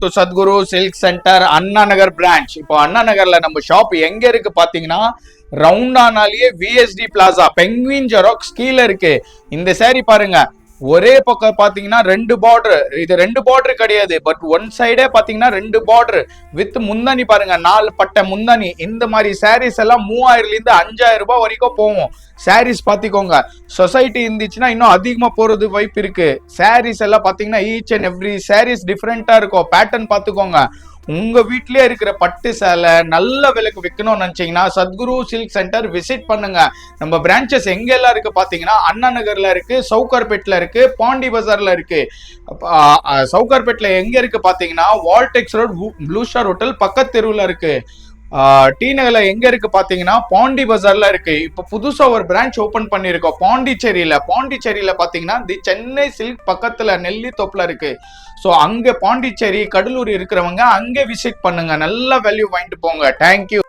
To Sadguru silk centre Anna Nagar branch. இப்போ அண்ணா நகர்ல நம்ம ஷாப் எங்க இருக்கு பாத்தீங்கன்னா, ரவுண்டானாலேயே விஎஸ்டி பிளாசா பெங்குவின் ஜெராக்ஸ் கீழே இருக்கு. இந்த சாரி பாருங்க, ஒரே பக்கம் பாத்தீங்கன்னா ரெண்டு பார்டர். இது ரெண்டு பார்டர் கிடையாது, பட் ஒன் சைடே பாத்தீங்கன்னா ரெண்டு பார்டர் வித் முந்தானி பாருங்க, 4 பட்டை முந்தானி. இந்த மாதிரி சாரீஸ் எல்லாம் 3000 இருந்து 5000 ரூபாய் வரைக்கும் போவோம். சாரீஸ் பாத்திக்கோங்க, சொசைட்டி இருந்துச்சுன்னா இன்னும் அதிகமா போறது வாய்ப்பு இருக்கு. சாரீஸ் எல்லாம் பாத்தீங்கன்னா ஈச் அண்ட் எவ்ரி சாரீஸ் டிஃப்ரெண்டா இருக்கும். பேட்டர்ன் பாத்துக்கோங்க. உங்க வீட்லயே இருக்கிற பட்டு சேலை நல்ல விலைக்கு விற்கணும்னு நினைச்சீங்கன்னா சத்குரு சில்க் சென்டர் விசிட் பண்ணுங்க. நம்ம பிரான்ச்சஸ் எங்க எல்லாம் இருக்கு பாத்தீங்கன்னா, அண்ணா நகர்ல இருக்கு, சவுகார்பேட்ல இருக்கு, பாண்டி பஜார்ல இருக்கு. சவுகார்பேட்ல எங்க இருக்கு பாத்தீங்கன்னா, Waltax road blue star hotel பக்கத்து தெருவுல இருக்கு. டி நகர்ல எங்க இருக்கு பாத்தீங்கன்னா, பாண்டி பஜார்ல இருக்கு. இப்ப புதுசா ஒரு பிரான்ச் ஓபன் பண்ணிருக்கோம் பாண்டிச்சேரியில பாத்தீங்கன்னா தி சென்னை சில்க் பக்கத்துல நெல்லித்தோப்புல இருக்கு. சோ அங்க பாண்டிச்சேரி கடலூர் இருக்கிறவங்க அங்க விசிட் பண்ணுங்க, நல்ல வேல்யூ வாங்கிட்டு போங்க. தேங்க்யூ.